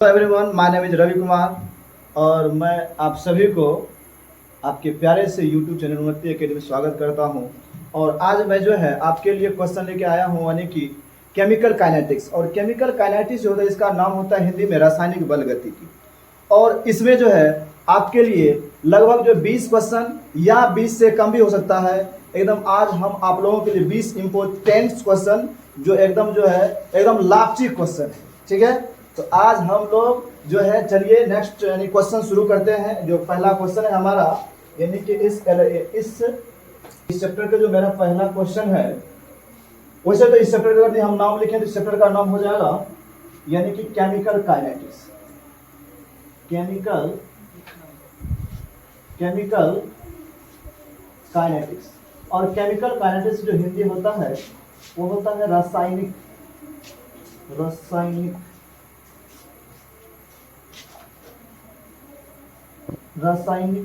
Everyone, my name is Ravi Kumar और मैं आप सभी को आपके प्यारे से यूट्यूब चैनल उन्नति एकेडमी में स्वागत करता हूं। और आज मैं जो है आपके लिए क्वेश्चन लेके आया हूं, यानी कि केमिकल काइनेटिक्स। और केमिकल काइनेटिक्स जो होता है, इसका नाम होता है हिंदी में रासायनिक बल गतिकी। और इसमें जो है आपके लिए लगभग जो 20 क्वेश्चन या 20 से कम भी हो सकता है। एकदम आज हम आप लोगों के लिए 20 इम्पोर्टेंट क्वेश्चन जो एकदम लाभची क्वेश्चन है, ठीक है। तो आज हम लोग जो है चलिए नेक्स्ट यानी क्वेश्चन शुरू करते हैं। जो पहला क्वेश्चन है हमारा, यानी कि इस चैप्टर का जो मेरा पहला क्वेश्चन है, वैसे तो इस चैप्टर का यदि हम नाम लिखें तो इस चैप्टर का नाम हो जाएगा यानी कि केमिकल काइनेटिक्स। Chemical kinetics. और केमिकल काइनेटिक्स जो हिंदी होता है वो होता है रासायनिक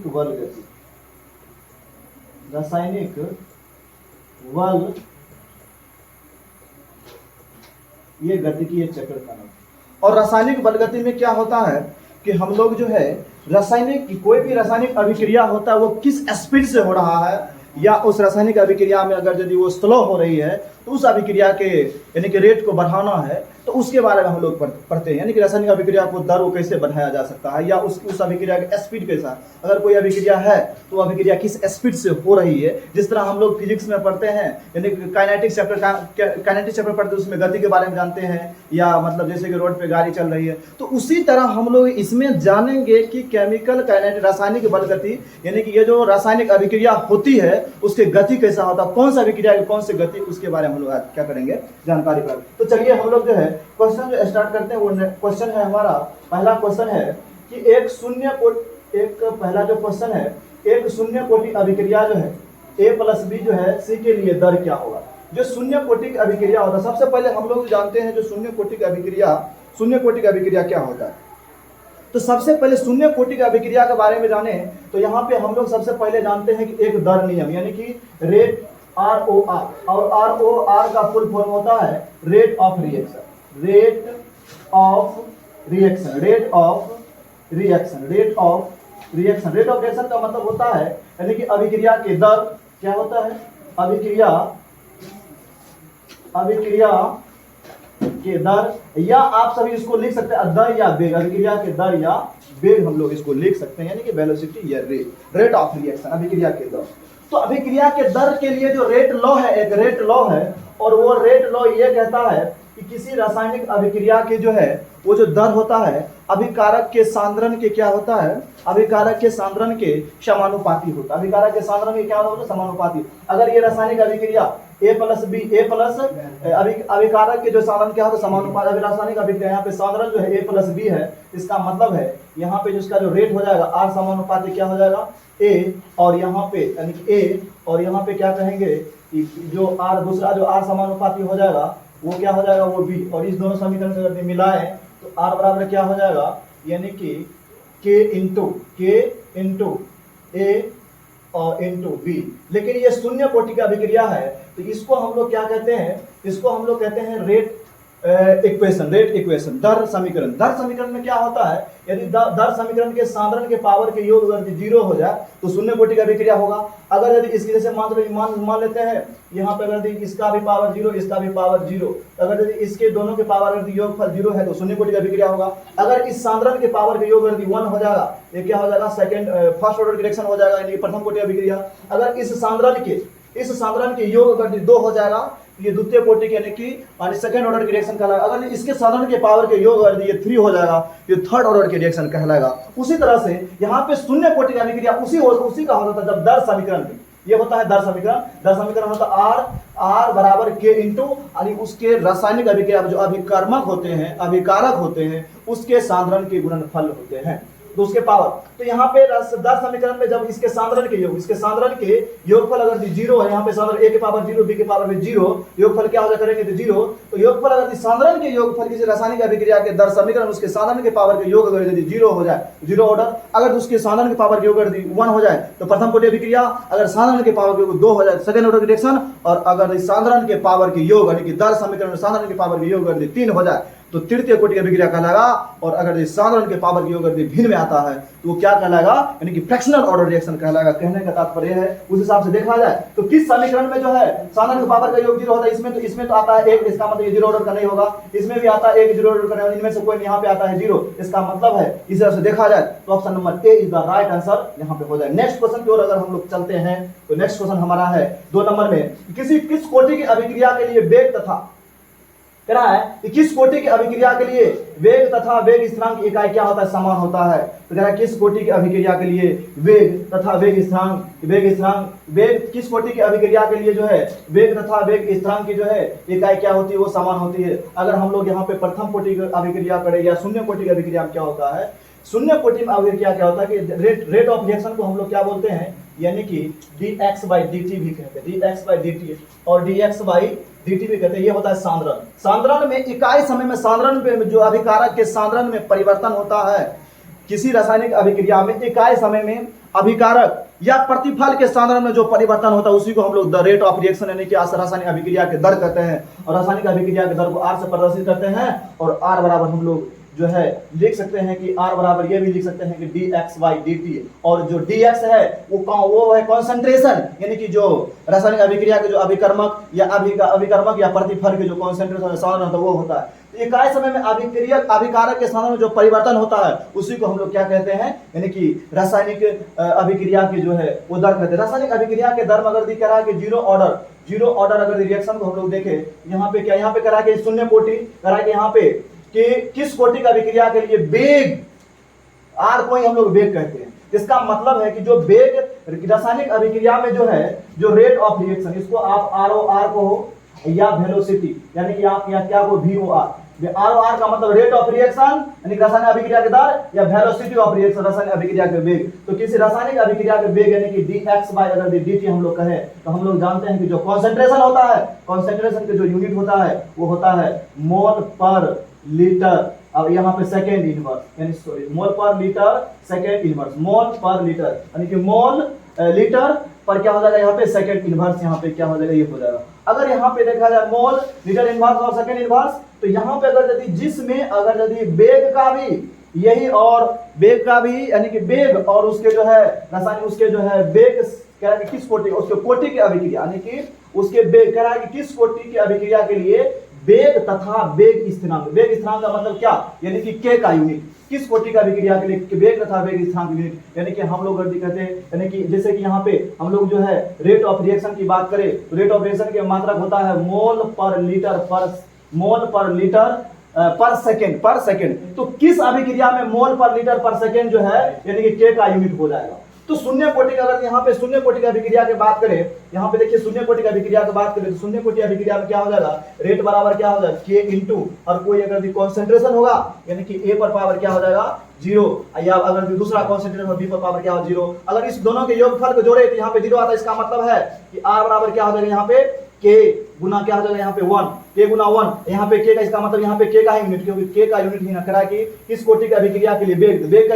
बल गति। रासायनिक बल ये गति की चक्र का नाम। और रासायनिक बल गति में क्या होता है कि हम लोग जो है कोई भी रासायनिक अभिक्रिया होता है वो किस स्पीड से हो रहा है, या उस रासायनिक अभिक्रिया में अगर यदि वो स्लो हो रही है तो उस अभिक्रिया के यानी कि रेट को बढ़ाना है तो उसके बारे में हम लोग पढ़ते हैं। यानी कि रासायनिक अभिक्रिया को दर को कैसे बढ़ाया जा सकता है, या उस अभिक्रिया का स्पीड कैसा, अगर कोई अभिक्रिया है तो अभिक्रिया किस स्पीड से हो रही है। जिस तरह हम लोग फिजिक्स में पढ़ते हैं, यानी कि काइनेटिक्स चैप्टर पढ़ते हैं, उसमें गति के बारे में जानते हैं, या मतलब जैसे कि रोड पे गाड़ी चल रही है, तो उसी तरह हम लोग इसमें जानेंगे कि केमिकल काइनेटिक रासायनिक बल गति, यानी कि ये जो रासायनिक अभिक्रिया होती है उसकी गति कैसा होता है, कौन सा अभिक्रिया की कौन सी गति, उसके बारे में हम लोग आज क्या करेंगे, जानकारी प्राप्त। तो चलिए हम लोग जो है क्वेश्चन जो स्टार्ट करते हैं। वो क्वेश्चन है हमारा, पहला क्वेश्चन है कि एक शून्य कोटि अभिक्रिया जो है A+B जो है C के लिए दर क्या होगा। जो शून्य कोटि की अभिक्रिया होता है, सबसे पहले हम लोग जानते हैं जो शून्य कोटि की अभिक्रिया क्या होता है। तो सबसे पहले शून्य कोटि की अभिक्रिया के बारे में जाने तो यहाँ पे हम लोग सबसे पहले जानते हैं कि एक दर नियम, यानी कि रेट ROR, और ROR का फुल फॉर्म होता है rate of reaction. Rate of reaction का मतलब होता है यानी कि अभिक्रिया के दर क्या होता है, अभिक्रिया के दर, या आप सभी इसको लिख सकते हैं दर या वेग, अभिक्रिया के दर या वेग हम लोग इसको लिख सकते हैं, यानी कि वेलोसिटी या रेट ऑफ रिएक्शन, अभिक्रिया के दर। तो अभिक्रिया के दर के लिए जो रेट लॉ है, एक रेट लॉ है, और वो रेट लॉ ये कहता है कि किसी रासायनिक अभिक्रिया के जो है वो जो दर होता है अभिकारक के सांद्रण के क्या होता है, अभिकारक के सांद्रण के समानुपाती होता है। अभिकारक के सांद्रण के क्या होता है, समानुपाती। अगर ये रासायनिक अभिक्रिया अभिकारक के जो सांद्रण क्या होता है, समानुपाती। अभी रासायनिक अभिक्रिया यहाँ पे सांद्रण जो है A+B है, इसका मतलब है यहाँ पे जिसका जो रेट हो जाएगा R समानुपाती क्या हो जाएगा A, और यहाँ पे यानी कि A, और यहाँ पे क्या कहेंगे जो R दूसरा जो R समानुपाती हो जाएगा वो क्या हो जाएगा, वो B। और इस दोनों समीकरण से अगर मिलाएं तो R बराबर क्या हो जाएगा, यानी कि K इंटू A और इंटू B। लेकिन ये शून्य कोटि की अभिक्रिया है तो इसको हम लोग क्या कहते हैं, इसको हम लोग कहते हैं रेट इक्वेशन, दर समीकरण। दर समीकरण में क्या होता है, यदि दर समीकरण के सांद्रण के पावर के योग अगर 0 हो जाए तो शून्य कोटि का अभिक्रिया होगा। अगर यदि इसकी जैसे मान लेते हैं यहाँ पे अगर इसका भी पावर 0, इसका भी पावर 0, अगर यदि इसके दोनों के पावर यदि योगफल 0 है तो शून्य कोटि का अभिक्रिया होगा। अगर इस सांद्रण के पावर के योग यदि 1 हो जाएगा, ये क्या हो जाएगा, फर्स्ट ऑर्डर रिएक्शन हो जाएगा, यानी प्रथम कोटि अभिक्रिया। अगर इस सांद्रण के योग अगर 2 हो जाएगा ये द्वितीय कोटि के यानी कि सेकंड ऑर्डर की रिएक्शन कहलाएगा। अगर इसके साधन के पावर के योग अगर ये 3 हो जाएगा ये थर्ड ऑर्डर की रिएक्शन कहलाएगा। उसी तरह से यहाँ पे शून्य कोटि की अभिक्रिया उसी का होता था जब दर समीकरण में, ये होता है दर समीकरण होता R बराबर K इंटू यानी उसके रासायनिक अभिक्रिया जो अभिकारक होते हैं उसके सांद्रण के गुणनफल होते हैं, तो उसके पावर। तो यहाँ पे दर समीकरण में जब इसके सांद्रण के योगफल अगर 0 है, यहाँ पे सांद्रण A के पावर 0, B के पावर 0, योगफल क्या हो जाए करेंगे तो 0। तो योगफल अगर सांद्रण के योगफल किसी रासायनिक अभिक्रिया के दर समीकरण उसके सांद्रण के पावर के योग अगर यदि 0 हो जाए, 0 ऑर्डर, अगर उसके सांद्रण के पावर के योग यदि 1 हो जाए तो प्रथम कोटि अभिक्रिया, अगर सांद्रण के पावर के योग 2 हो जाए सेकंड ऑर्डर रिएक्शन, और अगर सांद्रण के पावर के योग यानी कि दर समीकरण में सांद्रण के पावर के योग यदि 3 हो जाए तो तृतीय कोटि की अभिक्रिया कहलाएगा। और अगर ये साधारण के पावर की योग यदि भिन्न में आता है तो वो क्या कहलाएगा, यानी कि फ्रैक्शनल ऑर्डर रिएक्शन कहलाएगा। कहने का तात्पर्य है उस हिसाब से देखा जाए तो किस समीकरण में जो है साधारण के पावर का योग 0 होता है, इसमें तो आता है 1, इसका मतलब 0 ऑर्डर का नहीं होगा। इसमें भी आता है 1, 0 ऑर्डर का नहीं, इनमें से कोई यहाँ पे आता है 0, इसका मतलब है इस हिसाब से देखा जाए तो option number A is the right answer यहाँ पे हो जाए। नेक्स्ट क्वेश्चन की ओर अगर हम लोग चलते हैं तो नेक्स्ट क्वेश्चन हमारा है 2 नंबर में, किस कोटि की अभिक्रिया के लिए वेग तथा कह रहा है कि किस कोटि की अभिक्रिया के लिए वेग तथा वेग स्थिरांक की इकाई क्या होता है, समान होता है। तो कह रहा है किस कोटि की अभिक्रिया के लिए वेग तथा वेग किस कोटि की अभिक्रिया के लिए जो है वेग तथा वेग स्थिरांक की जो है इकाई क्या होती है, वो समान होती है। अगर हम लोग यहाँ पे प्रथम कोटि की अभिक्रिया करें या शून्य कोटि की अभिक्रिया में क्या होता है, शून्य कोटि में अभिक्रिया क्या होता है कि रेट ऑफ रिएक्शन को हम लोग क्या बोलते हैं, यानी कि dx/dt भी कहते हैं, dx/dt और dx/dt भी कहते हैं। ये होता है सांद्रण। सांद्रण में इकाई समय में सांद्रण में जो अभिकारक के सांद्रण में परिवर्तन होता है, किसी रासायनिक अभिक्रिया में इकाई समय में अभिकारक या प्रतिफल के सांद्रण में जो परिवर्तन होता है उसी को हम लोग द रेट ऑफ रिएक्शन यानी कि रासायनिक अभिक्रिया के दर कहते हैं। और रासायनिक अभिक्रिया के दर को R से प्रदर्शित करते हैं और R बराबर हम लोग जो है लिख सकते हैं कि R बराबर ये भी लिख सकते हैं कि dx/dt। और जो dx है वो है कॉन्सेंट्रेशन, यानी कि जो रासायनिक अभिक्रिया के जो अभिकर्मक या प्रतिफल के जो कॉन्सेंट्रेशन सांद्रण होता है वो होता है। तो इकाई समय में अभिकारक के सांद्रण में जो परिवर्तन होता है उसी को हम लोग क्या कहते हैं, यानी कि रासायनिक अभिक्रिया की जो है वो दर कहते हैं। रासायनिक अभिक्रिया के दर में अगर कह रहा है कि जीरो ऑर्डर अगर रिएक्शन को हम लोग देखें, यहाँ पे क्या, यहाँ पे कह रहा है कि शून्य कोटि, कह रहा है कि यहाँ पे कि किस कोटि का अभिक्रिया के लिए वेग R को ही हम लोग वेग कहते हैं। इसका मतलब है कि जो वेग रासायनिक अभिक्रिया में जो है जो रेट ऑफ रिएक्शन, इसको आप ROR को या वेलोसिटी यानी कि आप या क्या को VOR, ROR का मतलब रेट ऑफ रिएक्शन यानी रासायनिक अभिक्रिया के दर या वेलोसिटी ऑफ रिएक्शन रासायनिक अभिक्रिया के वेग। तो किसी रासायनिक अभिक्रिया के वेग यानी कि dx/अगर dt हम लोग कहें तो हम लोग जानते हैं कि जो कॉन्सेंट्रेशन होता है, कॉन्सेंट्रेशन के जो यूनिट होता है वो होता है मोल पर लीटर। अब यहाँ पे सेकेंड इनवर्स यानी सॉरी मोल पर लीटर सेकेंड इनवर्स, मोल पर लीटर यानी कि मोल लीटर पर क्या हो जाएगा यहाँ पे सेकेंड इनवर्स, यहाँ पे क्या हो जाएगा ये हो जाएगा। अगर यहाँ पे देखा जाए मोल लीटर इनवर्स और सेकेंड इनवर्स, तो यहाँ पे अगर यदि जिसमें अगर यदि वेग का भी यही और वेग का भी यानी कि वेग और उसके जो है रासायनिक उसके जो है वेग कह रहा है कि किस कोटि, उसके कोटि की अभिक्रिया यानी कि उसके वेग कह रहा है कि किस कोटि की अभिक्रिया के लिए वेग तथा वेग स्थिरांक, वेग स्थिरांक का मतलब क्या, यानी कि k का यूनिट, किस कोटि का अभिक्रिया के लिए वेग तथा वेग स्थिरांक यूनिट, यानी कि हम लोग कहते हैं यानी कि जैसे कि यहाँ पे हम लोग जो है रेट ऑफ रिएक्शन की बात करें तो रेट ऑफ रिएक्शन के मात्रक होता है मोल पर लीटर पर सेकेंड। तो किस अभिक्रिया में मोल पर लीटर पर सेकेंड जो है यानी कि k का यूनिट हो जाएगा। तो शून्य कोटि का अगर यहाँ पे शून्य कोटि की अभिक्रिया की बात करें, यहाँ पे देखिए शून्य कोटि की अभिक्रिया की बात करें तो शून्य कोटि अभिक्रिया में क्या हो जाएगा, रेट बराबर क्या हो जाएगा k इंटू और कोई अगर कॉन्सेंट्रेशन होगा यानी कि a पर पावर क्या हो जाएगा 0, या अगर दूसरा कॉन्सेंट्रेशन b पर पावर क्या हो 0। अगर इस दोनों के योगफल को जोड़े तो यहाँ पे 0 आता है। इसका मतलब है कि r बराबर क्या हो जाएगा यहाँ पे k गुना क्या हो जाएगा यहाँ पे 1, k गुना 1, यहाँ पे k का इसका मतलब यहाँ पे k का ही यूनिट, क्योंकि k का यूनिट ही ना करा कि किस कोटि की अभिक्रिया के लिए वेग का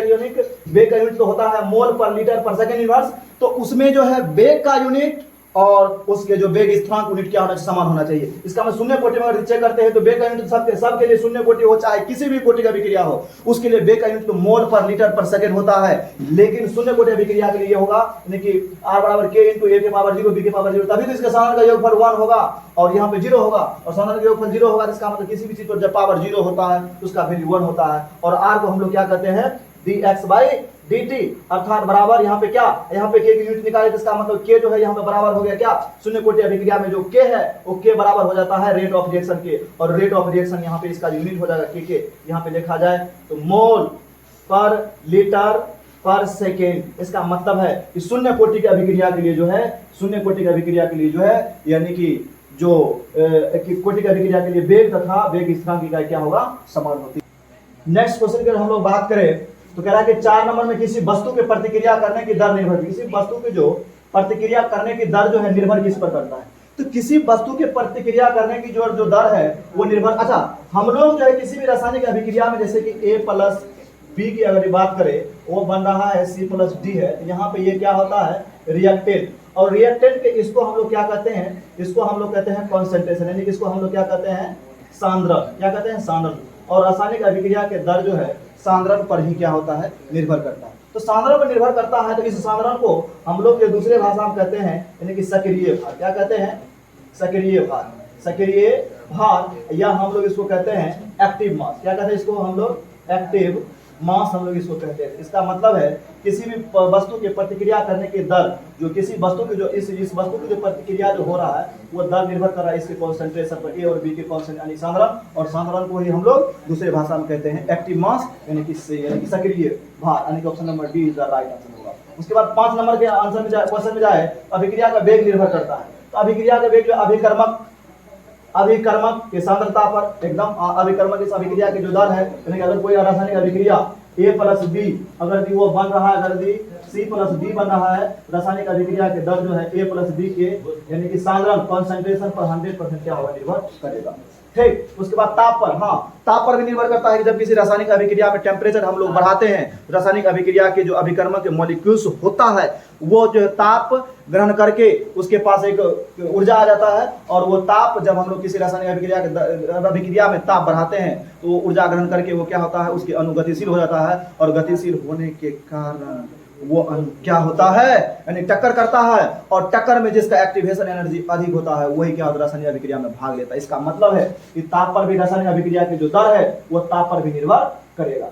यूनिट तो होता है मोल पर लीटर पर सेकेंड इनवर्स। तो उसमें जो है वेग का यूनिट और उसके जो वेग स्थिरांक यूनिट क्या होना चाहिए, समान होना चाहिए। इसका मतलब शून्य कोटि में अगर चेक करते हैं तो वेग का यूनिट सबके लिए शून्य कोटि हो चाहे किसी भी कोटि का अभिक्रिया हो उसके लिए वेग का यूनिट तो मोल पर लीटर पर सेकंड होता है। लेकिन शून्य कोटि अभिक्रिया के लिए होगा यानी कि R बराबर k इंटू a के पावर 0 b के पावर 0, तभी तो इसके साधारण का योगफल 1 होगा और यहाँ पे 0 होगा और साधारण का योगफल 0 होगा। इसका मतलब किसी भी चीज पर जब पावर 0 होता है तो उसका वैल्यू 1 होता है। और R को हम लोग क्या कहते हैं dx/dt, अर्थात बराबर यहाँ पे क्या, यहाँ पे k की यूनिट निकाले तो इसका मतलब k जो है यहाँ पे बराबर हो गया क्या, शून्य कोटि अभिक्रिया में जो k है वो k बराबर हो जाता है रेट ऑफ रिएक्शन के। और रेट ऑफ रिएक्शन यहाँ पे इसका यूनिट हो जाएगा k, यहाँ पे देखा जाए तो मोल पर लीटर पर सेकेंड। इसका मतलब है कि शून्य कोटि की अभिक्रिया के लिए जो है शून्य कोटि की अभिक्रिया के लिए जो है यानी कि जो कोटि की अभिक्रिया के लिए वेग तथा वेग स्थिरांक इकाई क्या होगा, समान होती है। नेक्स्ट क्वेश्चन की हम लोग बात करें तो कह रहा है कि 4 नंबर में किसी वस्तु के प्रतिक्रिया करने की दर निर्भर, किसी वस्तु की जो प्रतिक्रिया करने की दर जो है निर्भर किस पर करता है। तो किसी वस्तु के प्रतिक्रिया करने की जो दर है वो निर्भर, अच्छा हम लोग जो है किसी भी रासायनिक अभिक्रिया में जैसे कि a प्लस b की अगर बात करें वो बन रहा है c प्लस d है, यहाँ पे ये क्या होता है रिएक्टेंट, और रिएक्टेंट के इसको हम लोग क्या कहते हैं, इसको हम लोग कहते हैं कॉन्सेंट्रेशन, यानी कि इसको हम लोग क्या कहते हैं सांद्रण, क्या कहते हैं सांद्रण। और रासायनिक अभिक्रिया के दर जो है सांद्रण पर ही क्या होता है, निर्भर करता है। तो सांद्रण पर निर्भर करता है, तो इस सांद्रण को हम लोग के दूसरे भाषा में कहते हैं यानी कि सक्रिय भार। क्या कहते हैं? सक्रिय भार। सक्रिय भार, या हम लोग इसको कहते हैं एक्टिव मास। क्या कहते हैं इसको हम लोग? एक्टिव मास हम लोग इसको कहते हैं। इसका मतलब है किसी भी वस्तु के प्रतिक्रिया करने की दर, जो किसी वस्तु की जो इस वस्तु की जो प्रतिक्रिया जो हो रहा है वो दर निर्भर कर रहा है इसके कॉन्सेंट्रेशन पर, ए और बी के कॉन्सेंट्रेशन यानी सांद्रण, और सांद्रण को ही हम लोग दूसरे भाषा में कहते हैं एक्टिव मास यानी कि सक्रिय भार, यानी कि option number D is the right answer होगा। उसके बाद 5 नंबर के आंसर में क्वेश्चन में जाए, अभिक्रिया का वेग निर्भर करता है। तो अभिक्रिया का वेग जो अभिकर्मक के सांद्रता पर, एकदम अभिकर्मक इस अभिक्रिया की जो दर है, यानी कि अगर कोई रासायनिक अभिक्रिया A प्लस बी अगर वो बन रहा है, अगर सी प्लस डी बन रहा है, रासायनिक अभिक्रिया के दर जो है ए प्लस बी के यानी कि सांद्रण कॉन्सेंट्रेशन पर 100% क्या होगा, निर्भर करेगा। ठीक, उसके बाद ताप पर, हाँ ताप पर भी निर्भर करता है कि जब किसी रासायनिक अभिक्रिया में टेम्परेचर हम लोग बढ़ाते हैं, रासायनिक अभिक्रिया के जो अभिकर्मक के मॉलिक्यूल्स होता है वो जो ताप ग्रहण करके उसके पास एक ऊर्जा आ जाता है, और वो ताप जब हम लोग किसी रासायनिक अभिक्रिया में ताप बढ़ाते हैं तो वो ऊर्जा ग्रहण करके वो क्या होता है, उसके अनुगतिशील हो जाता है, और गतिशील होने के कारण वो क्या होता है, यानी टक्कर करता है, और टक्कर में जिसका एक्टिवेशन एनर्जी अधिक होता है वही क्या होता है, रासायनिक अभिक्रिया में भाग लेता है। इसका मतलब है कि ताप पर भी रासायनिक अभिक्रिया की जो दर है वो ताप पर भी निर्भर करेगा।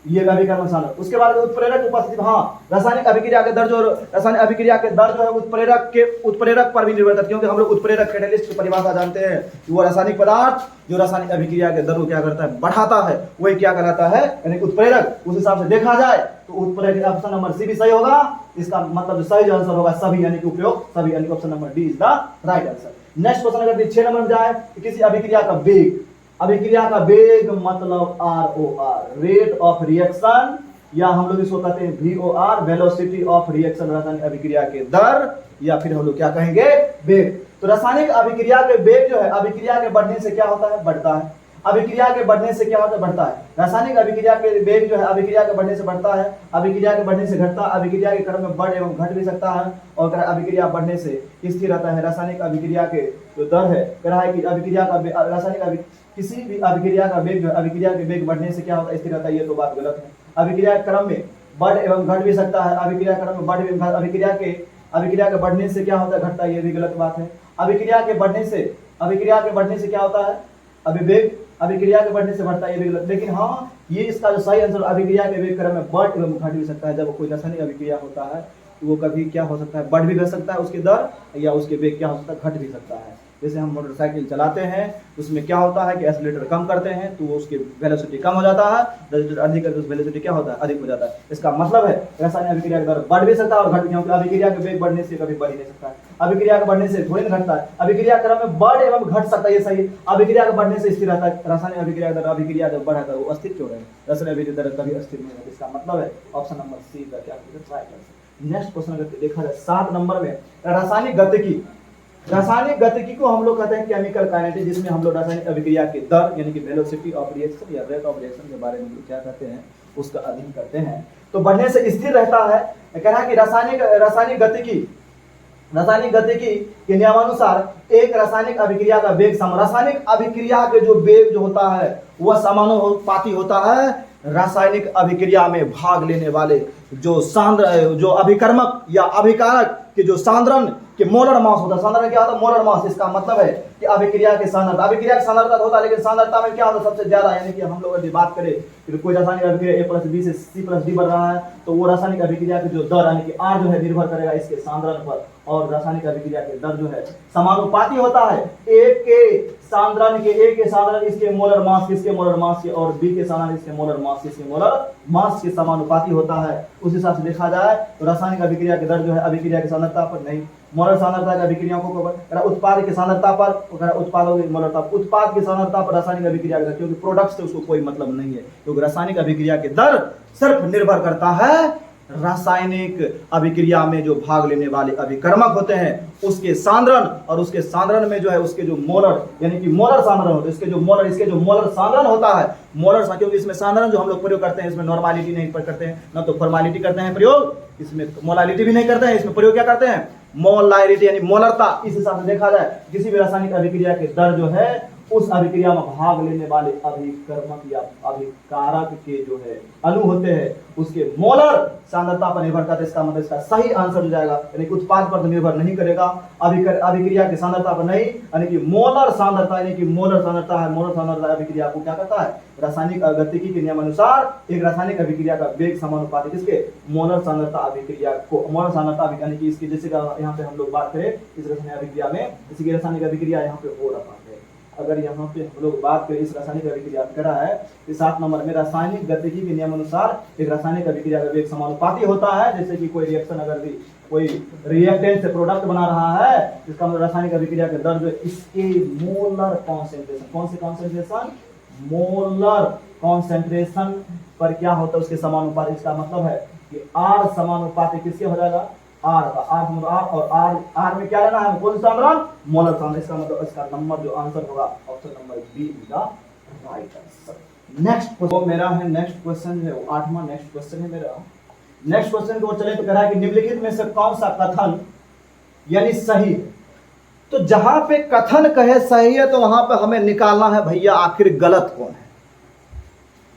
ये अभिकर्मक सांद्रण। उसके बाद उत्प्रेरक उपस्थिति, हाँ रासायनिक अभिक्रिया के दर जो रासायनिक अभिक्रिया के दर जो है उत्प्रेरक पर भी निर्भर करता है, क्योंकि हम लोग उत्प्रेरक कैटलिस्ट की परिभाषा जानते हैं कि वो रासायनिक पदार्थ जो रासायनिक अभिक्रिया के दर को क्या करता है, बढ़ाता है, वही क्या कहलाता है, यानी उत्प्रेरक। उस हिसाब से देखा जाए तो उत्प्रेरक ऑप्शन नंबर सी भी सही होगा। इसका मतलब जो सही आंसर होगा सभी, यानी कि उपयोग सभी, यानी option number D is the right answer. Next question अगर 6 नंबर में जाए कि किसी अभिक्रिया का वेग, अभिक्रिया का वेग मतलब ROR, रेट ऑफ रिएक्शन, या हम लोग इसको कहते हैं VOR, वेलोसिटी ऑफ रिएक्शन, रासायनिक अभिक्रिया के दर, या फिर हम लोग क्या कहेंगे, वेग। तो रासायनिक अभिक्रिया के वेग जो है अभिक्रिया के बढ़ने से क्या होता है, बढ़ता है। अभिक्रिया के बढ़ने से क्या होता है, बढ़ता है। रासायनिक अभिक्रिया के वेग जो है अभिक्रिया के बढ़ने से बढ़ता है, अभिक्रिया के बढ़ने से घटता है, अभिक्रिया के क्रम में बढ़ एवं घट भी सकता है, और अभिक्रिया बढ़ने से स्थिर रहता है। रासायनिक अभिक्रिया के जो दर है, कह रहा है कि अभिक्रिया का रासायनिक किसी भी अभिक्रिया का वेग जो है अभिक्रिया के वेग बढ़ने से क्या होता है, स्थिर रहता है। ये तो बात गलत है। अभिक्रिया क्रम में बढ़ एवं घट भी सकता है, अभिक्रिया क्रम में बढ़ एवं अभिक्रिया के बढ़ने से क्या होता है, घटता है, ये भी गलत बात है। अभिक्रिया के बढ़ने से क्या होता है, अभिवेग, अभिक्रिया के बढ़ने से बढ़ता है, ये भी गलत। लेकिन हाँ ये इसका जो सही आंसर, अभिक्रिया के वेग क्रम में बढ़ एवं घट भी सकता है। जब कोई रासायनिक अभिक्रिया होता है तो वो कभी क्या हो सकता है, बढ़ भी सकता है उसकी दर, या उसके वेग क्या हो सकता है, घट भी सकता है। जैसे हम मोटरसाइकिल चलाते हैं उसमें क्या होता है कि एक्सीलरेटर कम करते हैं तो उसकी वेलोसिटी कम हो जाता है, एक्सीलरेटर अधिक करते तो वेलोसिटी क्या होता है, अधिक हो जाता है। इसका मतलब है रासायनिक अभिक्रिया का दर बढ़ भी सकता है और घट भी, क्योंकि अभिक्रिया के वेग बढ़ने से कभी बढ़ ही नहीं सकता है, अभिक्रिया के बढ़ने से थोड़ी ना घटता है। अभिक्रिया क्रम में बढ़ एवं घट सकता है, ये सही। अभिक्रिया के बढ़ने से स्थिर रहता है, रासायनिक अभिक्रिया का दर, अभिक्रिया जब बढ़ा था वो अस्थिर क्यों रहे, रासायनिक अभिक्रिया दर कभी अस्थिर नहीं रहता। इसका मतलब है ऑप्शन नंबर सी का क्या राइट आंसर। नेक्स्ट क्वेश्चन अगर देखा जाए 7 नंबर में, रासायनिक गतिकी। रासायनिक गतिकी को हम लोग कहते हैं केमिकल काइनेटिक्स, जिसमें हम लोग रासायनिक अभिक्रिया के दर यानी कि वेलोसिटी ऑफ रिएक्शन या रेट ऑफ रिएक्शन के बारे में क्या कहते हैं, उसका अध्ययन करते हैं। तो बढ़ने से स्थिर रहता है। कह रहा है कि रासायनिक गतिकी के नियमानुसार एक रासायनिक अभिक्रिया का वेग रासायनिक अभिक्रिया के जो वेग जो होता है वह समानुपाती होता है रासायनिक अभिक्रिया में भाग लेने वाले जो अभिकर्मक या अभिकारक के जो सांद्रण के मोलर मास होता है। सांद्रण क्या होता है, मोलर मास। इसका मतलब है कि अभिक्रिया की सांद्रता होता है, लेकिन सांद्रता में क्या होता है, सबसे ज्यादा, यानी कि हम लोग यदि बात करें कि कोई रासायनिक अभिक्रिया A प्लस बी से C प्लस डी बन रहा है तो वो रासायनिक अभिक्रिया की जो दर यानी कि R जो है निर्भर करेगा इसके सांद्रण पर, और रासायनिक अभिक्रिया के दर जो है समानुपाती होता है A के सांद्रण इसके मोलर मास किसके मोलर मास के, और B के सांद्रण इसके मोलर मास किसके मोलर मास के समानुपाती होता है। उस हिसाब से देखा जाए तो रासायनिक अभिक्रिया के दर जो है अभिक्रिया की सांद्रता पर नहीं, मोलर सांद्रता की अभिक्रियाओं को उत्पाद की सांद्रता पर, उत्पादों की मोलरता, उत्पाद की सांद्रता पर रासायनिक अभिक्रिया के दर, क्योंकि प्रोडक्ट से उसको कोई मतलब नहीं है, क्योंकि रासायनिक अभिक्रिया के दर सिर्फ निर्भर करता है रासायनिक अभिक्रिया में जो भाग लेने वाले अभिकर्मक होते हैं उसके सांद्रण, और उसके सांद्रण में जो है उसके जो मोलर यानी कि मोलर सांद्रण होते हैं, इसके जो मोलर सांद्रण होता है, मोलर, क्योंकि इसमें सांद्रण जो हम लोग प्रयोग करते हैं इसमें नॉर्मालिटी नहीं करते हैं, ना तो फॉर्मालिटी करते हैं प्रयोग, इसमें मोलालिटी भी नहीं करते हैं, इसमें प्रयोग क्या करते हैं, मोलारिटी यानी मोलरता। इस हिसाब से देखा जाए किसी भी रासायनिक अभिक्रिया के दर जो है उस अभिक्रिया में भाग लेने वाले अभिकर्मक या अभिकारक के जो है अणु होते हैं उसके मोलर सांद्रता पर निर्भर करता है। इसका मतलब इसका सही आंसर हो जाएगा, यानी कि उत्पाद पर तो निर्भर नहीं करेगा, अभिक्रिया की सांद्रता पर नहीं, यानी कि मोलर सांद्रता, यानी कि मोलर सांद्रता है। मोलर सांद्रता अभिक्रिया को क्या करता है, रासायनिक गतिकी के नियम अनुसार एक रासायनिक अभिक्रिया का वेग समानुपातिक किसके, मोलर सांद्रता अभिक्रिया को, मोलर सांद्रता यानी कि इसकी जैसे यहाँ पे हम लोग बात करें इस रासायनिक अभिक्रिया में, इसी की रासायनिक अभिक्रिया यहाँ पे हो रहा है। अगर यहाँ पे हम लोग बात करें इस रासायनिक अभिक्रिया करा है कि 7 नंबर में रासायनिक गतिकी के नियम अनुसार एक रासायनिक अभिक्रिया का वेग समानुपाती होता है। जैसे कि कोई रिएक्शन अगर भी कोई रिएक्टेंट से प्रोडक्ट बना रहा है, इसका मतलब रासायनिक अभिक्रिया के दर जो इसके मोलर कॉन्सेंट्रेशन, कौन से कॉन्सेंट्रेशन, मोलर कॉन्सेंट्रेशन पर क्या होता है उसके समानुपाती। इसका मतलब है कि R समानुपाती किसके हो जाएगा, R का, R और R में क्या लेना है, कौन सा सांद्रण, मोलर सांद्रण। इसका मतलब इसका नंबर जो आंसर होगा option number B is the right answer. Next question मेरा है, नेक्स्ट क्वेश्चन है 8वां नेक्स्ट क्वेश्चन है मेरा। नेक्स्ट क्वेश्चन की ओर चले तो कह रहा है कि निम्नलिखित में से कौन सा कथन यानी सही है। तो जहां पे कथन कहे सही है तो वहां पे हमें निकालना है भैया आखिर गलत कौन है।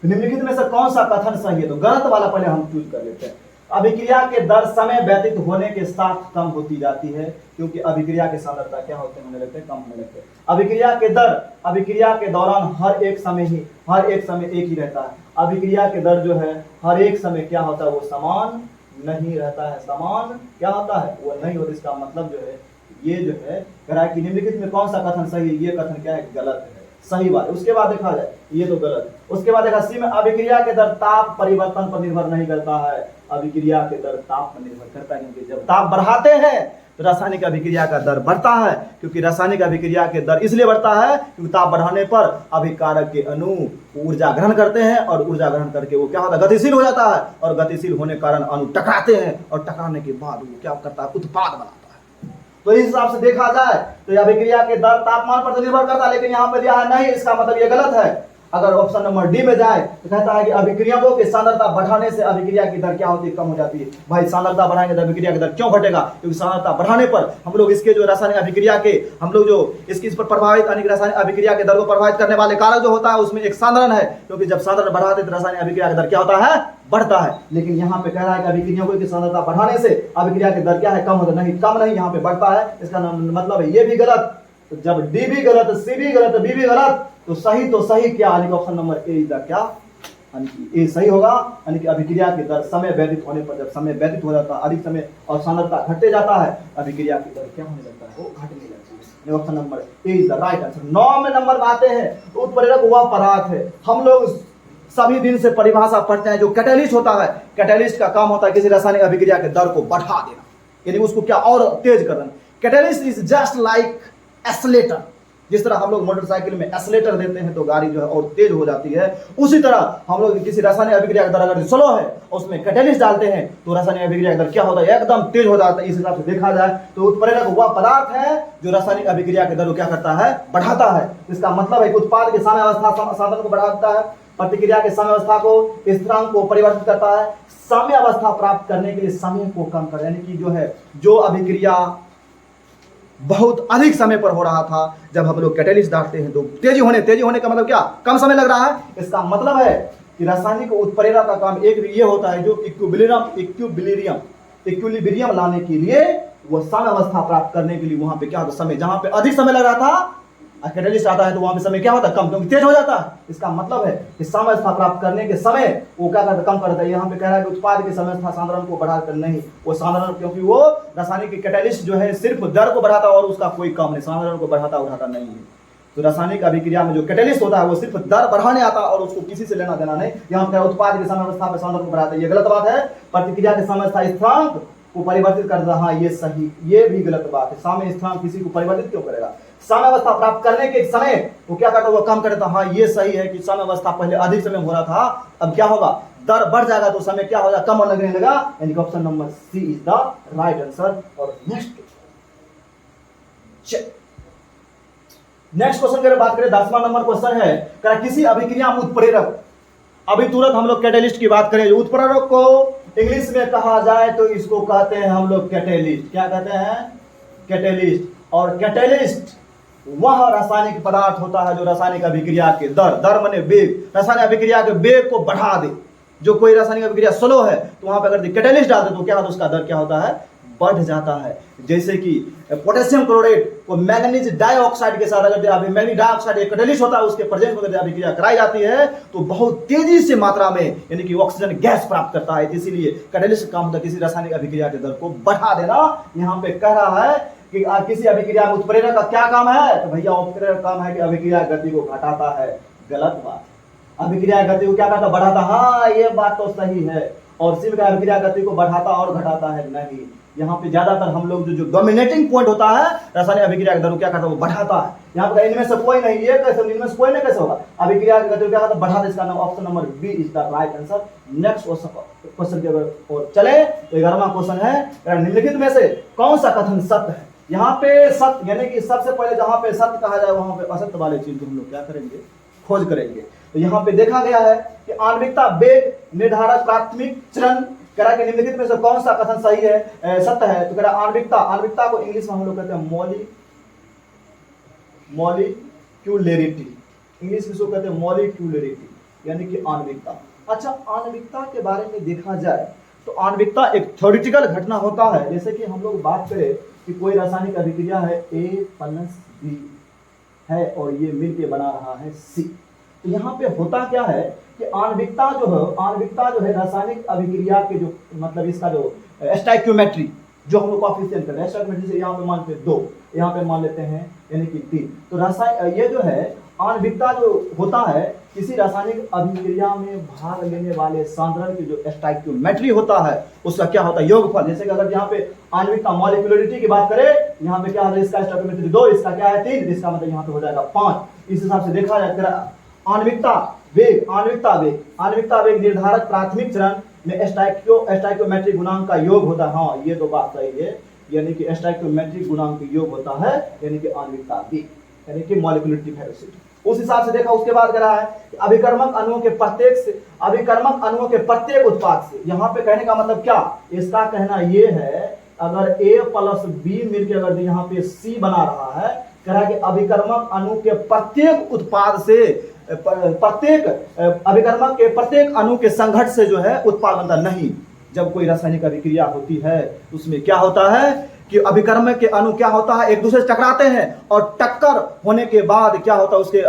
निम्नलिखित में से कौन सा कथन सही है, तो गलत वाला पहले हम चूज कर लेते हैं। अभिक्रिया के दर समय व्यतीत होने के साथ कम होती जाती है, क्योंकि अभिक्रिया के सांद्रता क्या होने लगते हैं, कम होने लगते हैं। अभिक्रिया के दर अभिक्रिया के दौरान हर एक समय एक ही रहता है। अभिक्रिया के दर जो है हर एक समय क्या होता है, वो समान नहीं रहता है, समान क्या होता है, वो नहीं होता। इसका मतलब जो है ये जो है कह रहा है कि निम्नलिखित में कौन सा कथन सही है, ये कथन क्या है, गलत है, सही बात है। उसके बाद देखा जाए ये तो गलत है। उसके बाद देखा सी में अभिक्रिया के दर ताप परिवर्तन पर निर्भर नहीं करता है। अभिक्रिया के दर ताप पर निर्भर करता है, क्योंकि जब ताप बढ़ाते हैं तो रासायनिक अभिक्रिया का दर बढ़ता है, क्योंकि रासायनिक अभिक्रिया के दर इसलिए बढ़ता है क्योंकि ताप बढ़ाने पर अभिकारक के अणु ऊर्जा ग्रहण करते हैं और ऊर्जा ग्रहण करके वो क्या होता है, गतिशील हो जाता है, और गतिशील होने के कारण अणु टकराते हैं और टकराने के बाद वो क्या करता है, उत्पाद बनाता है। तो इस हिसाब से देखा जाए तो यह अभिक्रिया के दर तापमान पर तो निर्भर करता है, लेकिन यहाँ पे दिया है नहीं, इसका मतलब ये गलत है। अगर ऑप्शन नंबर डी में जाए तो कहता है कि अभिक्रियकों की सांद्रता बढ़ाने से अभिक्रिया की दर क्या होती है, कम हो जाती है। भाई सांद्रता बढ़ाएंगे तो अभिक्रिया की दर क्यों घटेगा, क्योंकि सांद्रता बढ़ाने पर हम लोग इसके जो रासायनिक अभिक्रिया के हम लोग जो इसकी इस पर प्रभावित रासायनिक अभिक्रिया के दर को प्रभावित करने वाले कारक जो होता है उसमें एक सांद्रण है, क्योंकि जब सांद्रण बढ़ाते तो रासायनिक अभिक्रिया का दर क्या होता है, बढ़ता है। लेकिन यहाँ पे कह रहा है कि अभिक्रियकों की सांद्रता बढ़ाने से अभिक्रिया की दर क्या है, कम होता नहीं, कम नहीं, यहाँ पे बढ़ता है। इसका मतलब है ये भी गलत। तो जब डी भी गलत, सी भी गलत, बी भी गलत, तो सही क्या, यानी कि option number A is the क्या, यानी कि ए सही होगा। यानी कि अभिक्रिया की दर समय व्यतीत होने पर, जब समय व्यतीत हो जाता है अधिक समय और सांद्रता घटते जाता है, अभिक्रिया की दर क्या होने लगता है, वो घटने लगती है। Option number A is the right answer. 9 में नंबर आते हैं उत्प्रेरक वह पदार्थ है, हम लोग सभी दिन से परिभाषा पढ़ते हैं, जो कैटालिस्ट होता है। कैटालिस्ट का काम होता है किसी रासायनिक अभिक्रिया के दर को बढ़ा देना, यानी उसको क्या और तेज कर देना। Catalyst is just like accelerator. जिस तरह हम लोग मोटरसाइकिल में एक्सीलरेटर देते हैं तो गाड़ी जो है और तेज हो जाती है, उसी तरह हम लोग किसी रासायनिक अभिक्रिया का दर अगर स्लो है उसमें कैटालिस्ट डालते हैं तो रासायनिक अभिक्रिया का दर क्या होता है, एकदम तेज हो जाता है। इस हिसाब से देखा जाए तो उत्प्रेरक वह पदार्थ है जो रासायनिक अभिक्रिया के दर को क्या करता है, बढ़ाता है। इसका मतलब है कि उत्पाद के समय अवस्था साधन को बढ़ाता है, प्रतिक्रिया के समय अवस्था को स्थिरांक को परिवर्तित करता है, साम्य अवस्था प्राप्त करने के लिए समय को कम कर, यानी कि जो है जो अभिक्रिया बहुत अधिक समय पर हो रहा था, जब हम लोग कैटालिस्ट डालते हैं तो तेजी होने का मतलब क्या, कम समय लग रहा है। इसका मतलब है कि रासायनिक उत्प्रेरक का काम एक ये होता है जो इक्विलिब्रियम लाने के लिए, वो साम्य अवस्था प्राप्त करने के लिए वहां पे क्या होता है, समय जहां पे अधिक समय लग रहा था कैटालिस्ट आता है तो वहां पे समय क्या होता है, कम, क्योंकि तेज हो जाता है। इसका मतलब है कि साम्य अवस्था प्राप्त करने के समय वो क्या करता है, कम करता है। यहाँ पे कह रहा है कि उत्पाद के समय अवस्था सांद्रण को बढ़ाकर नहीं, वो सांद्रण, क्योंकि वो रासायनिक कैटालिस्ट जो है सिर्फ दर को बढ़ाता और उसका कोई काम नहीं, सांद्रण को बढ़ाता नहीं है। तो रासायनिक अभिक्रिया में जो कैटालिस्ट होता है वो सिर्फ दर बढ़ाने आता है और उसको किसी से लेना देना नहीं। यहाँ पे उत्पाद के समय अवस्था में सांद्रण को बढ़ाता है, ये गलत बात है। प्रतिक्रिया के समय अवस्था स्थिरांक को परिवर्तित कर रहा है, ये सही, ये भी गलत बात है। साम्य स्थिरांक किसी को परिवर्तित क्यों करेगा, साम्य अवस्था प्राप्त करने के समय वो क्या करता है, वो कम करता है। हाँ ये सही है कि साम्य अवस्था पहले अधिक समय हो रहा था, अब क्या होगा, दर बढ़ जाएगा तो समय क्या हो जाएगा, कम लगने लगा, यानी कि option number C is the right answer. और नेक्स्ट क्वेश्चन की बात करें, 10वां नंबर क्वेश्चन है, किसी अभिक्रिया में उत्प्रेरक, अभी तुरंत हम लोग कैटालिस्ट की बात करें, उत्प्रेरक को इंग्लिश में कहा जाए तो इसको कहते हैं हम लोग कैटेलिस्ट। क्या कहते हैं, कैटेलिस्ट। और कैटेलिस्ट वह रासायनिक पदार्थ होता है जो रासायनिक अभिक्रिया के दर माने वेग, रासायनिक अभिक्रिया के वेग को बढ़ा दे। जो कोई रासायनिक अभिक्रिया स्लो है तो वहां पर अगर कैटेलिस्ट डाल दे तो क्या होता है, उसका दर क्या होता है, बढ़ जाता है। जैसे कि पोटेशियम क्लोराइड को मैग्नीज डाइऑक्साइड के साथ अगर अभी मैग्नीज डाइऑक्साइड एक कैटेलिस्ट होता है, उसके प्रेजेंस में अगर अभिक्रिया कराई जाती है तो बहुत तेजी से मात्रा में यानी कि ऑक्सीजन गैस प्राप्त करता है। इसीलिए कैटेलिस्ट काम होता है किसी रासायनिक अभिक्रिया के दर को बढ़ा देना। यहाँ पे कह रहा है कि किसी अभिक्रिया में उत्प्रेरक का क्या काम है, तो भैया उत्प्रेरक का काम है कि अभिक्रिया गति को घटाता है। गलत बात, अभिक्रिया गति को क्या करता, बढ़ाता। हाँ ये बात तो सही है। और सिर्फ अभिक्रिया गति को बढ़ाता और घटाता है नहीं। यहाँ पे ज्यादातर हम लोग जो डोमिनेटिंग पॉइंट होता है रासायनिक अभिक्रिया के दर को क्या करता है, वो बढ़ाता है। यहाँ पे इनमें से कोई नहीं, ये कैसे, इनमें से कोई नहीं कैसे होगा, अभिक्रिया की गति को क्या करता है, बढ़ाता। इसका नाम option number B is the right answer. Next question की अगर और चले तो 11वां क्वेश्चन है, निम्नलिखित में से कौन सा कथन सत्य है। यहाँ पे सत्य यानी कि सबसे पहले जहां पे सत्य कहा जाए वहां पे असत्य वाले चीज को हम लोग क्या करेंगे, खोज करेंगे। तो यहाँ पे देखा गया है कि आणविकता वेग निर्धारक प्राथमिक चरण, कह रहा है कि निम्नलिखित में से कौन सा कथन सही है, सत्य है। तो कह रहा है आणविकता को इंग्लिश में हम लोग कहते हैं मॉलिक्यूलरिटी, इंग्लिश में इसको कहते हैं मॉलिक्यूलरिटी यानी कि आणविकता। अच्छा, आणविकता के बारे में देखा जाए तो आणविकता एक थ्योरेटिकल घटना होता है। जैसे कि हम लोग बात करें कि कोई रासायनिक अभिक्रिया है A+B है और ये मिलके बना रहा है C। तो यहाँ पे होता क्या है कि आणविकता जो है रासायनिक अभिक्रिया के जो मतलब इसका जो स्टोइकियोमेट्री जो हम लोग कोएफिशिएंट करते हैं, स्टोइकियोमेट्री से यहाँ पे मान लेते 2, यहाँ पे मान लेते हैं यानी कि 3। तो रासायनिक ये जो है आणविकता जो होता है किसी रासायनिक अभिक्रिया में भाग लेने वाले सांद्रण की जो स्टोइकियोमेट्री होता है उसका क्या होता है, योगफल। जैसे कि अगर यहाँ पे आणविकता मॉलिक्यूलरिटी की बात करें, यहाँ पे क्या होता है, इसका स्टोइकियोमेट्री 2, इसका क्या है 3, इसका मतलब यहाँ पे हो जाएगा 5। इस हिसाब से देखा जाए आणविकता वेग निर्धारक प्राथमिक चरण में स्टोइकियोमेट्रिक गुणांक का योग होता है। हाँ ये तो बात सही है, यानी कि स्टोइकियोमेट्रिक गुणांक का योग होता है यानी कि आणविकता वेग यानी कि मॉलिक्यूलरिटी वेलोसिटी। उस हिसाब से देखा। उसके बाद कह रहा है कि अभिकर्मक अणुओं के प्रत्येक उत्पाद से, यहाँ पे कहने का मतलब क्या, इसका कहना ये है अगर A+B मिलकर अगर यहाँ पे C बना रहा है, कह रहा है कि अभिकर्मक अणु के प्रत्येक उत्पाद से अभिकर्मक के प्रत्येक अणु के संघट से जो है उत्पाद बनता नहीं। जब कोई रासायनिक अभिक्रिया होती है उसमें क्या होता है कि अभिकर्मक के अणु क्या होता है, एक दूसरे से टकराते हैं और टक्कर होने के बाद क्या होता है, उसके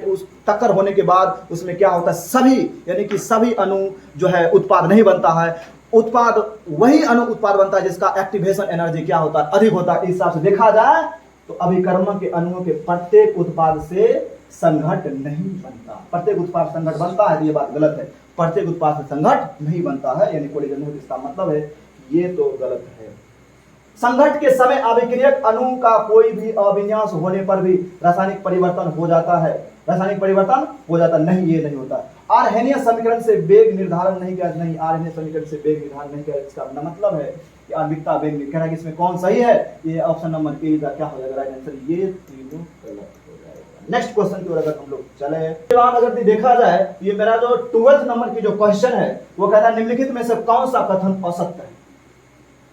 उस टक्कर होने के बाद उसमें क्या होता है, सभी यानी कि सभी अणु जो है उत्पाद नहीं बनता है। उत्पाद वही अणु उत्पाद बनता है जिसका एक्टिवेशन एनर्जी क्या होता है, अधिक होता है। इस हिसाब से देखा जाए तो अभिकर्मक के अणुओं के प्रत्येक उत्पाद से संघट नहीं बनता। प्रत्येक उत्पाद संघट बनता है तो ये बात गलत है, प्रत्येक उत्पाद से संघट नहीं बनता है यानी कोलिजन नहीं। इसका मतलब है ये तो गलत है। संघट के समय अभिक्रियक अणु का कोई भी अविन्यास होने पर भी रासायनिक परिवर्तन हो जाता है, नहीं ये नहीं होता। आर्हेनियस समीकरण से वेग निर्धारण नहीं किया, नहीं आर्हेनियस समीकरण से वेग निर्धारण नहीं किया। इसका मतलब है कि आणविकता वेग कह रहा है कि इसमें कौन सही है, ये ऑप्शन नंबर ए का क्या हो जाएगा राइट आंसर, ये तीनों गलत हो जाएगा। नेक्स्ट क्वेश्चन की ओर अगर हम लोग चले, अगर देखा जाए ये मेरा जो 12th नंबर की जो क्वेश्चन है वो कहता है निम्नलिखित में से कौन सा कथन असत्य है।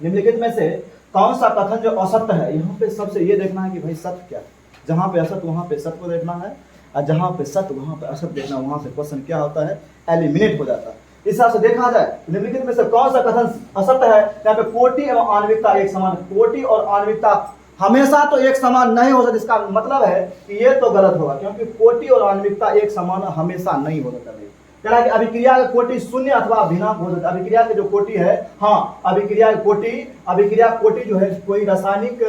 निम्नलिखित में से कौन सा कथन जो असत्य है, यहाँ पे सबसे ये देखना है कि भाई सत्य क्या है। जहां पे असत्य वहां पे सत्य को देखना है, और जहां पे सत्य वहां पे असत्य देखना, वहां से क्वेश्चन क्या होता है, एलिमिनेट हो जाता है। इस हिसाब से देखा जाए निम्नलिखित में से कौन सा कथन असत्य है। यहाँ पे कोटि एवं आणविकता एक समान, कोटि और आणविकता हमेशा तो एक समान नहीं हो सकता। इसका मतलब है कि ये तो गलत होगा क्योंकि कोटि और आणविकता एक समान हमेशा नहीं हो सकता। कह रहा है कि अभिक्रिया का कोटि शून्य अथवा भिन्नांक हो सकता है। अभिक्रिया के जो कोटि है, हाँ अभिक्रिया कोटि जो है कोई रासायनिक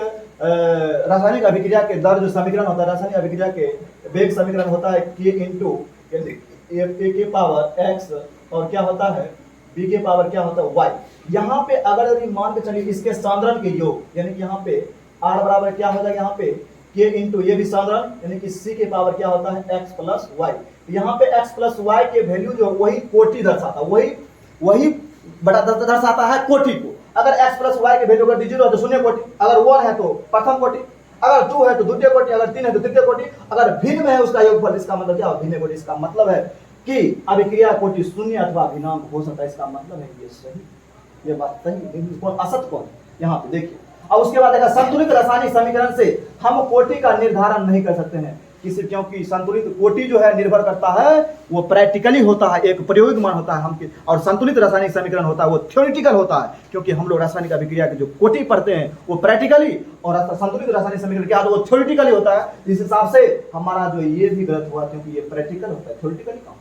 अभिक्रिया के दर जो समीकरण होता है, रासायनिक अभिक्रिया के वेग समीकरण होता है K इंटू A के पावर x और क्या होता है B के पावर क्या होता है y। यहाँ पे अगर यदि मान के चलिए इसके सांद्रण के योग यानी कि यहाँ पे r बराबर क्या हो जाएगा, यहाँ पे K इंटू ये भी सांद्रण यानी कि C के पावर क्या होता है x प्लस y। यहाँ पे x प्लस y के वैल्यू जो वही कोटि दर्शाता, वही बड़ा दर्शाता है कोटि को। अगर x प्लस y के वैल्यू अगर 0 है तो शून्य कोटि, अगर 1 है तो प्रथम कोटि, अगर 2 है तो द्वितीय कोटि, अगर 3 है तो तृतीय कोटि, अगर भिन्न में है उसका योगफल। इसका मतलब क्या, भिन्न कोटि। इसका मतलब है कि अभिक्रिया कोटि शून्य अथवा भिन्नांक हो सकता है। इसका मतलब है ये सही, ये बात सही। कौन असत कौन, यहाँ पे देखिए और उसके बाद देखा संतुलित रासायनिक समीकरण से हम कोटि का निर्धारण नहीं कर सकते हैं, क्योंकि संतुलित कोटि जो है निर्भर करता है वो प्रैक्टिकली होता है, एक प्रायोगिक मान होता है हम, और संतुलित रासायनिक समीकरण होता है वो थ्योरेटिकल होता है, क्योंकि हम लोग रासायनिक अभिक्रिया के जो कोटि पढ़ते हैं वो प्रैक्टिकली, और संतुलित रासायनिक समीकरण क्या वो थ्योरेटिकली होता है। इस हिसाब से हमारा जो ये भी गलत हुआ, क्योंकि ये प्रैक्टिकल होता है, थ्योरेटिकली काम।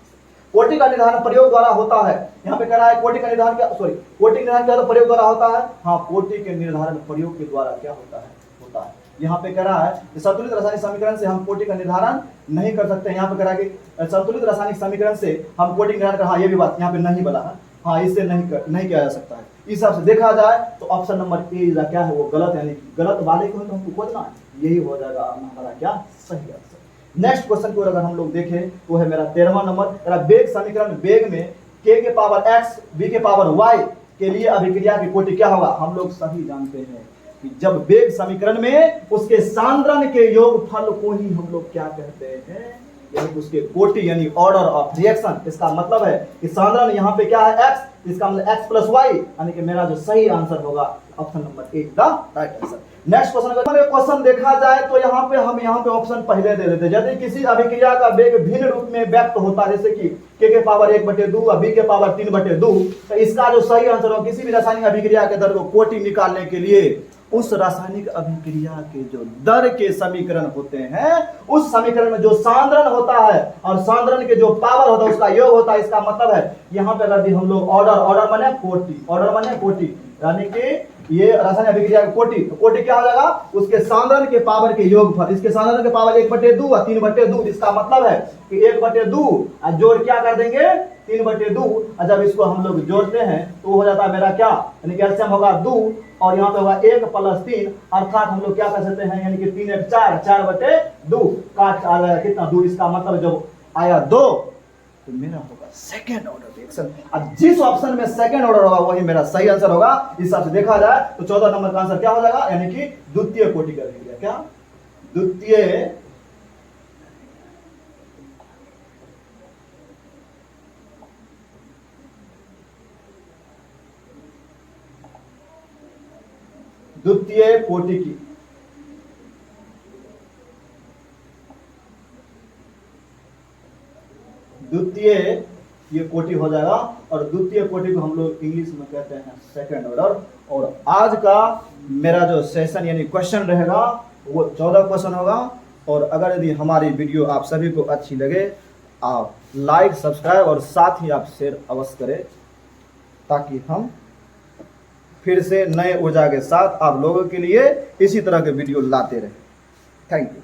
कोटि का निर्धारण प्रयोग द्वारा होता है, यहाँ पे कह रहा है कोटि का निर्धारण क्या, सॉरी कोटि का निर्धारण क्या तो प्रयोग द्वारा होता है, हाँ कोटि के निर्धारण प्रयोग के द्वारा क्या होता है, होता है। यहाँ पे कह रहा है कि संतुलित रासायनिक समीकरण से हम कोटि का निर्धारण नहीं कर सकते। यहाँ पे कह रहा है कि संतुलित रासायनिक समीकरण से हम कोटि का निर्धारण, हाँ ये भी बात यहाँ पे नहीं बोला है, हाँ इससे नहीं किया जा सकता है। इस हिसाब से देखा जाए तो ऑप्शन नंबर ए क्या है वो गलत, यानी गलत वाले को तो हमको खोजना है, यही हो जाएगा हमारा क्या सही आंसर। नेक्स्ट क्वेश्चन को अगर हम लोग देखें तो है मेरा 13वां नंबर, मेरा वेग समीकरण, वेग में k के पावर x v के पावर y के लिए अभिक्रिया की कोटि क्या होगा। हम लोग सभी जानते हैं कि जब वेग समीकरण में उसके सांद्रण के योगफल को ही हम लोग क्या कहते हैं, यानी उसके कोटि यानी ऑर्डर ऑफ रिएक्शन। इसका मतलब है कि सांद्रण यहाँ पे क्या है x, इसका मतलब x प्लस वाई, यानी कि मेरा जो सही आंसर होगा option number A the right answer. Next question देखा जाए तो यहाँ पे ऑप्शन पहले दे देते, यदि किसी अभिक्रिया का वेग भिन्न रूप में व्यक्त होता है, जैसे कि k के पावर 1/2 और b के पावर 3/2, तो इसका जो सही आंसर होगा किसी भी रासायनिक अभिक्रिया के दर को कोटि निकालने के लिए उस रासायनिक अभिक्रिया के जो दर के समीकरण होते हैं, उस समीकरण में जो सांद्रण होता है और सांद्रण के जो पावर होता है उसका योग होता है। इसका मतलब है यहाँ पे अगर हम लोग ऑर्डर माने कोटि, यानी कि ये रासायनिक अभिक्रिया का कोटि, तो कोटि क्या हो जाएगा उसके सांद्रण के पावर के योगफल, इसके सांद्रण के पावर 1/2 और 3/2। इसका मतलब है कि 1/2 जोड़ क्या कर देंगे 3/2, और जब इसको हम लोग जोड़ते हैं तो हो जाता है मेरा क्या, यानी कि एलसीएम होगा 2 और यहाँ पे होगा 1 + 3, अर्थात हम लोग क्या कर सकते हैं, यानी कि 3 1 4, 4/2 काट आ जाएगा कितना 2। इसका मतलब जब आया 2 तो मेरा होगा सेकंड ऑर्डर रिएक्शन। अब जिस ऑप्शन में सेकंड ऑर्डर होगा वही मेरा सही आंसर होगा। इस हिसाब से देखा जाए तो 14 नंबर का आंसर क्या हो जाएगा, यानी कि द्वितीय कोटि का अभिक्रिया, क्या द्वितीय कोटि की द्वितीय ये कोटि हो जाएगा, और द्वितीय कोटि को हम लोग इंग्लिश में कहते हैं सेकंड ऑर्डर। और आज का मेरा जो सेशन यानी क्वेश्चन रहेगा वो 14 क्वेश्चन होगा। और अगर यदि हमारी वीडियो आप सभी को अच्छी लगे, आप लाइक सब्सक्राइब और साथ ही आप शेयर अवश्य करें, ताकि हम फिर से नए ऊर्जा के साथ आप लोगों के लिए इसी तरह के वीडियो लाते रहें। Thank you.